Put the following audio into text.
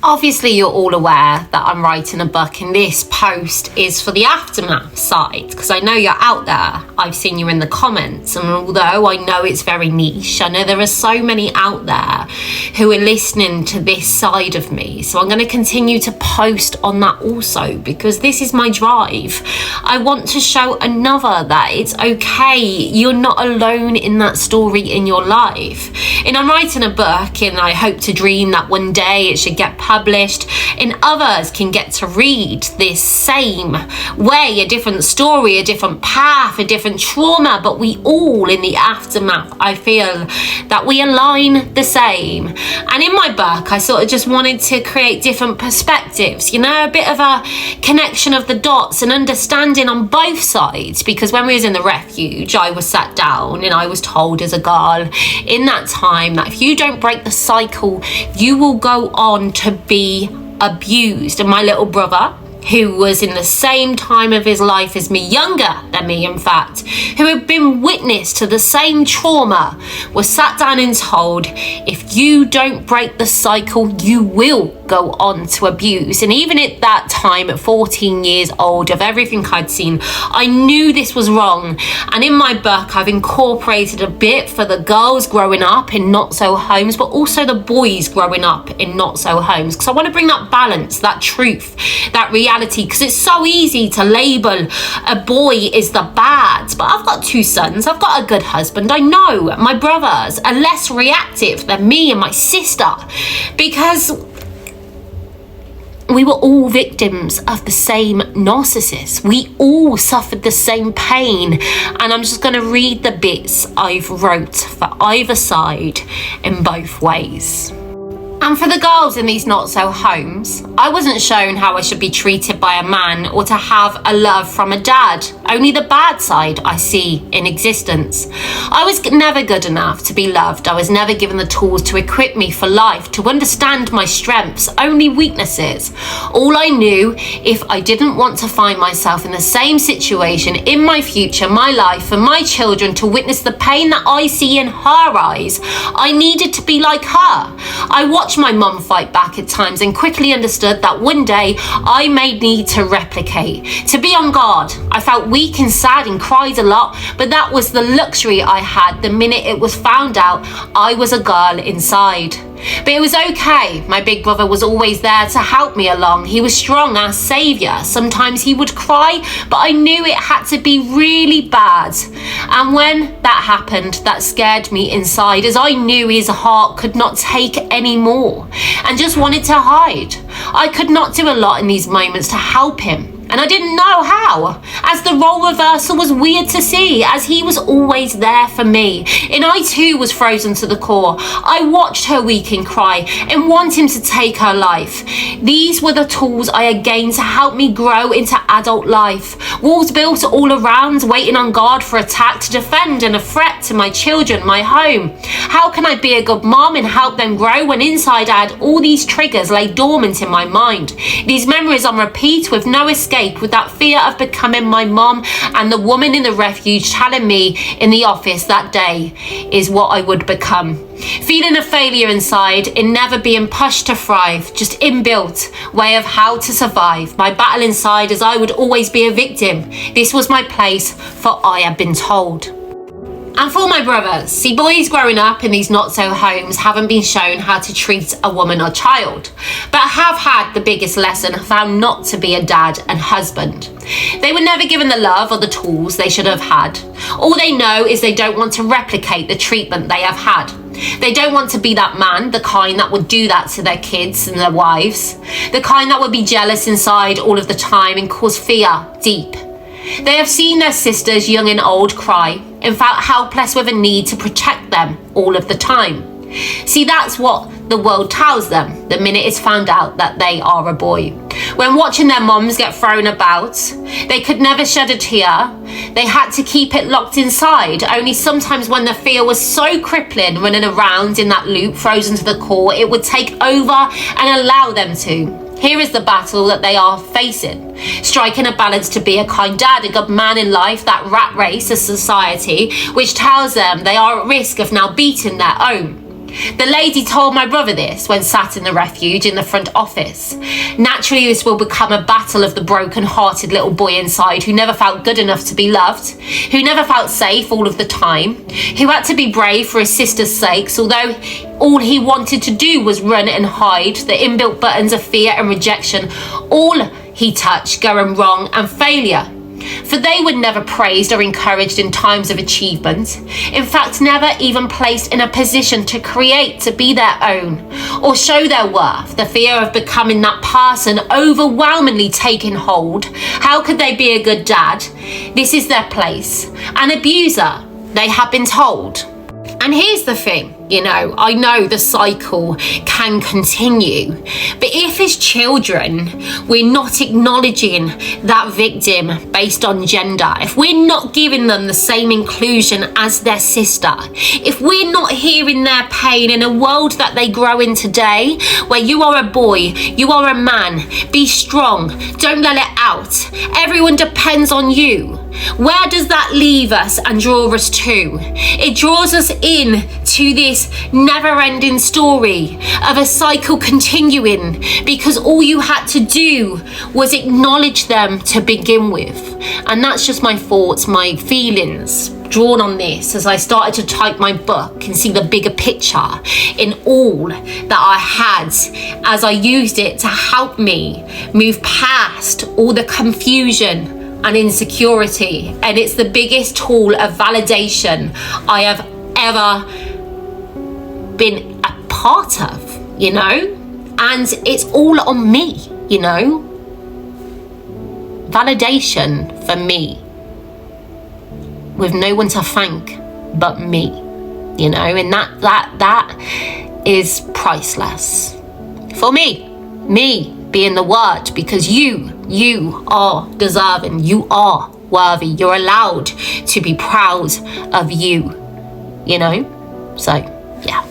Obviously, you're all aware that I'm writing a book, and this post is for the aftermath side, because I know you're out there. I've seen you in the comments, and although I know it's very niche, I know there are so many out there who are listening to this side of me. So I'm going to continue to post on that also, because this is my drive. I want to show another that it's okay. You're not alone in that story in your life. And I'm writing a book, and I hope to dream that one day it should get published and others can get to read this same way, a different story, a different path, a different trauma, but we all in the aftermath, I feel that we align the same. And in my book, I sort of just wanted to create different perspectives, you know, a bit of a connection of the dots and understanding on both sides, because when we was in the refuge, I was sat down and I was told as a girl in that time that if you don't break the cycle, you will go on to be abused. And my little brother, who was in the same time of his life as me, younger than me in fact, who had been witness to the same trauma, was sat down and told, if you don't break the cycle, you will go on to abuse. And even at that time, at 14 years old, of everything I'd seen, I knew this was wrong. And in my book, I've incorporated a bit for the girls growing up in not-so homes, but also the boys growing up in not-so homes, because I want to bring that balance, that truth, that reality, because it's so easy to label a boy as the bad. But I've got two sons, I've got a good husband. I know my brothers are less reactive than me and my sister, because we were all victims of the same narcissist. We all suffered the same pain. And I'm just going to read the bits I've wrote for either side in both ways. And for the girls in these not-so homes, I wasn't shown how I should be treated by a man or to have a love from a dad. Only the bad side I see in existence. I was never good enough to be loved. I was never given the tools to equip me for life, to understand my strengths, only weaknesses. All I knew, if I didn't want to find myself in the same situation in my future, my life, and my children, to witness the pain that I see in her eyes, I needed to be like her. I watched my mum fight back at times and quickly understood that one day I may need to replicate, to be on guard. I felt weak and sad and cried a lot, but that was the luxury I had the minute it was found out I was a girl inside. But it was okay. My big brother was always there to help me along. He was strong, our saviour. Sometimes he would cry, but I knew it had to be really bad. And when that happened, that scared me inside, as I knew his heart could not take any more and just wanted to hide. I could not do a lot in these moments to help him. And I didn't know how, as the role reversal was weird to see, as he was always there for me. And I too was frozen to the core. I watched her weak and cry and want him to take her life. These were the tools I had gained to help me grow into adult life. Walls built all around, waiting on guard for attack, to defend and a threat to my children, my home. How can I be a good mom and help them grow when inside I had all these triggers lay dormant in my mind? These memories on repeat with no escape, with that fear of becoming my mom and the woman in the refuge telling me in the office that day is what I would become. Feeling a failure inside and never being pushed to thrive, just inbuilt way of how to survive. My battle inside is I would always be a victim. This was my place, for I had been told. And for my brothers, see, boys growing up in these not-so homes haven't been shown how to treat a woman or child, but have had the biggest lesson found not to be a dad and husband. They were never given the love or the tools they should have had. All they know is they don't want to replicate the treatment they have had. They don't want to be that man, the kind that would do that to their kids and their wives, the kind that would be jealous inside all of the time and cause fear deep. They have seen their sisters, young and old, cry and felt helpless with a need to protect them all of the time. See, that's what the world tells them the minute it's found out that they are a boy. When watching their moms get thrown about, they could never shed a tear. They had to keep it locked inside. Only sometimes when the fear was so crippling, running around in that loop, frozen to the core, it would take over and allow them to. Here is the battle that they are facing. Striking a balance to be a kind dad, a good man in life, that rat race of society, which tells them they are at risk of now beating their own. The lady told my brother this when sat in the refuge in the front office. Naturally, this will become a battle of the broken-hearted little boy inside who never felt good enough to be loved, who never felt safe all of the time, who had to be brave for his sister's sakes, although all he wanted to do was run and hide, the inbuilt buttons of fear and rejection, all he touched going wrong and failure. For they were never praised or encouraged in times of achievement. In fact, never even placed in a position to create, to be their own, or show their worth. The fear of becoming that person overwhelmingly taking hold. How could they be a good dad? This is their place. An abuser, they have been told. And here's the thing, I know the cycle can continue, but if as children we're not acknowledging that victim based on gender, if we're not giving them the same inclusion as their sister, if we're not hearing their pain in a world that they grow in today, where you are a boy, you are a man, be strong, don't let it out, everyone depends on you. Where does that leave us and draw us to? It draws us in to this never-ending story of a cycle continuing because all you had to do was acknowledge them to begin with. And that's just my thoughts, my feelings drawn on this as I started to type my book and see the bigger picture in all that I had as I used it to help me move past all the confusion and insecurity. And it's the biggest tool of validation I have ever been a part of, and it's all on me, validation for me with no one to thank but me, and that is priceless for me being the word, because you are deserving, you are worthy, you're allowed to be proud of you, so yeah.